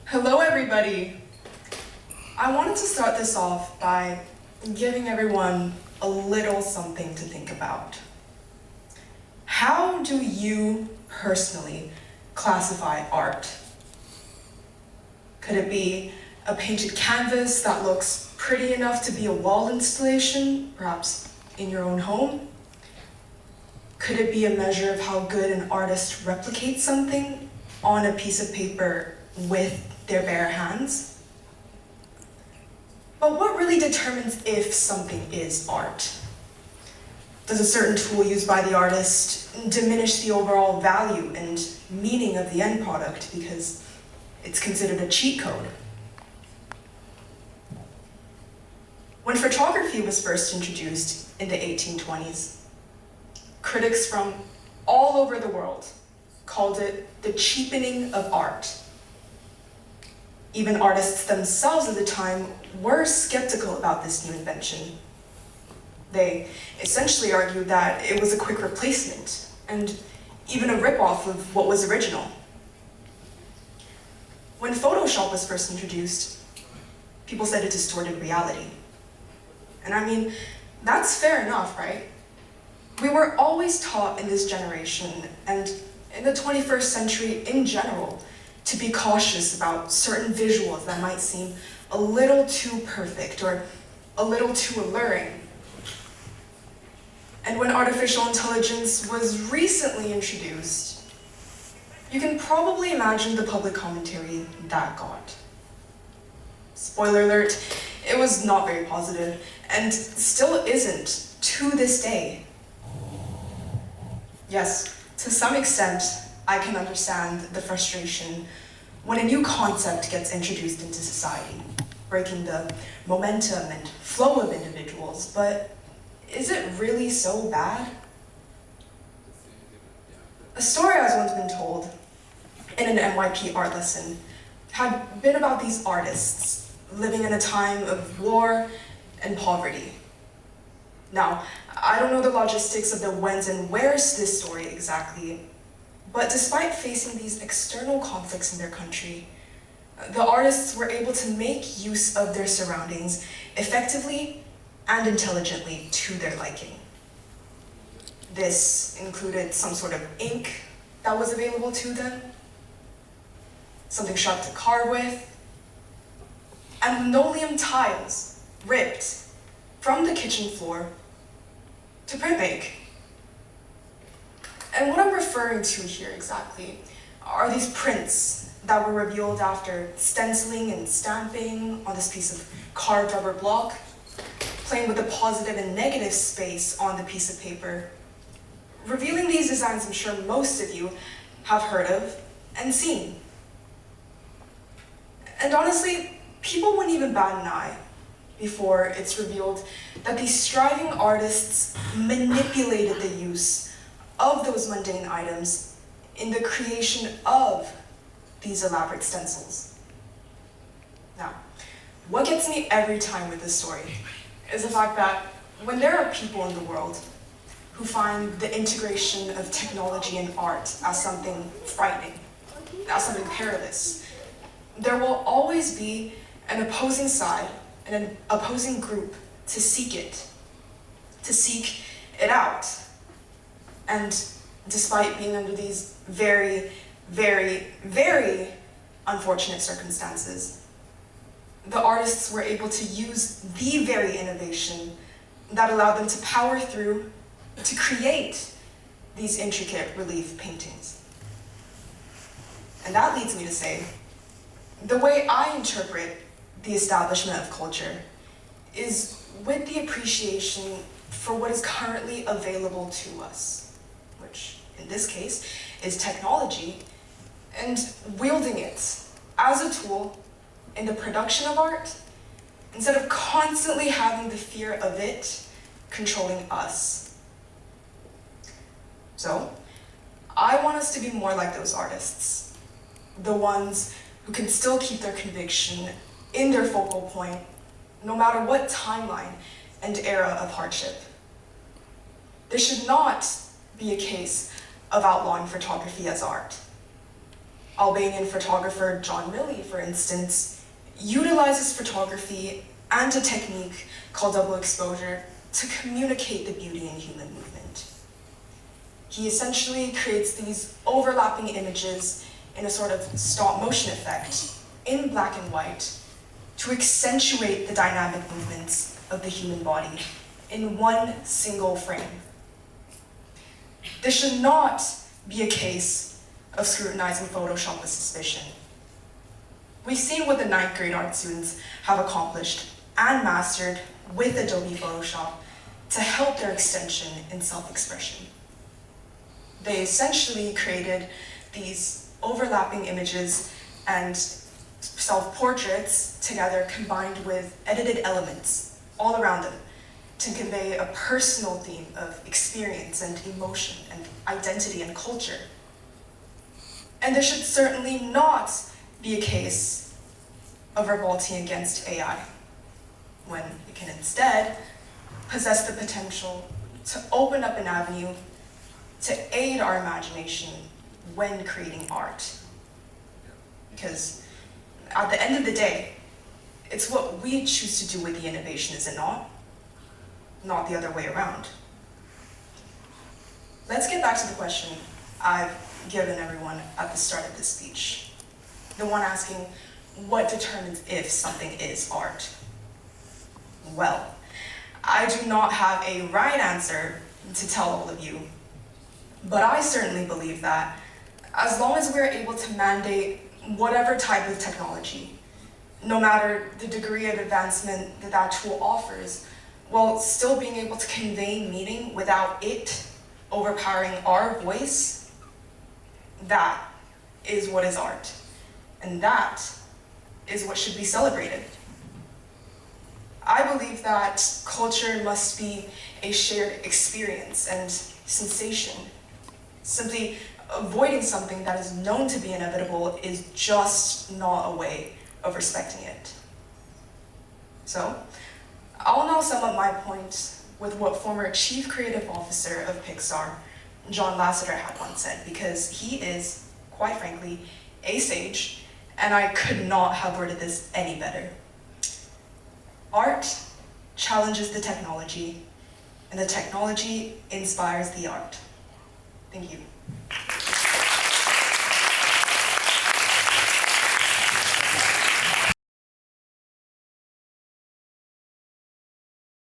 Hello everybody! I wanted to start this off by giving everyone a little something to think about. How do you personally classify art? Could it be a painted canvas that looks pretty enough to be a wall installation, perhaps in your own home? Could it be a measure of how good an artist replicates something on a piece of paper with their bare hands? But what really determines if something is art? Does a certain tool used by the artist diminish the overall value and meaning of the end product because it's considered a cheat code? When photography was first introduced in the 1820s, critics from all over the world called it the cheapening of art. Even artists themselves at the time were skeptical about this new invention. They essentially argued that it was a quick replacement and even a ripoff of what was original. When Photoshop was first introduced, people said it distorted reality. And I mean, that's fair enough, right? We were always taught in this generation, and in the 21st century in general, to be cautious about certain visuals that might seem a little too perfect or a little too alluring. And when artificial intelligence was recently introduced, you can probably imagine the public commentary that got. Spoiler alert, it was not very positive, and still isn't to this day. Yes, to some extent, I can understand the frustration when a new concept gets introduced into society, breaking the momentum and flow of individuals, but is it really so bad? A story I was once been told in an NYP art lesson had been about these artists living in a time of war and poverty. Now, I don't know the logistics of the whens and wheres to this story exactly, but despite facing these external conflicts in their country, the artists were able to make use of their surroundings effectively and intelligently to their liking. This included some sort of ink that was available to them, something sharp to carve with, and linoleum tiles ripped from the kitchen floor to print make. And what I'm referring to here exactly are these prints that were revealed after stenciling and stamping on this piece of carved rubber block, playing with the positive and negative space on the piece of paper, revealing these designs I'm sure most of you have heard of and seen. And honestly, people wouldn't even bat an eye before it's revealed that these striving artists manipulated the use of those mundane items in the creation of these elaborate stencils. Now, what gets me every time with this story is the fact that when there are people in the world who find the integration of technology and art as something frightening, as something perilous, there will always be an opposing side and an opposing group to seek it out. And despite being under these very, very, very unfortunate circumstances, the artists were able to use the very innovation that allowed them to power through to create these intricate relief paintings. And that leads me to say, the way I interpret the establishment of culture is with the appreciation for what is currently available to us, which in this case is technology, and wielding it as a tool in the production of art instead of constantly having the fear of it controlling us. So, I want us to be more like those artists, the ones who can still keep their conviction in their focal point, no matter what timeline and era of hardship. There should not be a case of outlawing photography as art. Albanian photographer John Milley, for instance, utilizes photography and a technique called double exposure to communicate the beauty in human movement. He essentially creates these overlapping images in a sort of stop motion effect in black and white to accentuate the dynamic movements of the human body in one single frame. This should not be a case of scrutinizing Photoshop with suspicion. We've seen what the 9th grade art students have accomplished and mastered with Adobe Photoshop to help their extension in self-expression. They essentially created these overlapping images and self-portraits together combined with edited elements all around them to convey a personal theme of experience and emotion and identity and culture. And this should certainly not be a case of revolting against AI, when it can instead possess the potential to open up an avenue to aid our imagination when creating art. Because at the end of the day, it's what we choose to do with the innovation, is it not? Not the other way around. Let's get back to the question I've given everyone at the start of this speech. The one asking, what determines if something is art? Well, I do not have a right answer to tell all of you, but I certainly believe that as long as we're able to mandate whatever type of technology, no matter the degree of advancement that that tool offers, while still being able to convey meaning without it overpowering our voice, that is what is art. And that is what should be celebrated. I believe that culture must be a shared experience and sensation. Simply avoiding something that is known to be inevitable is just not a way of respecting it. So, I'll now sum up my point with what former Chief Creative Officer of Pixar, John Lasseter, had once said, because he is, quite frankly, a sage, and I could not have worded this any better. Art challenges the technology, and the technology inspires the art. Thank you.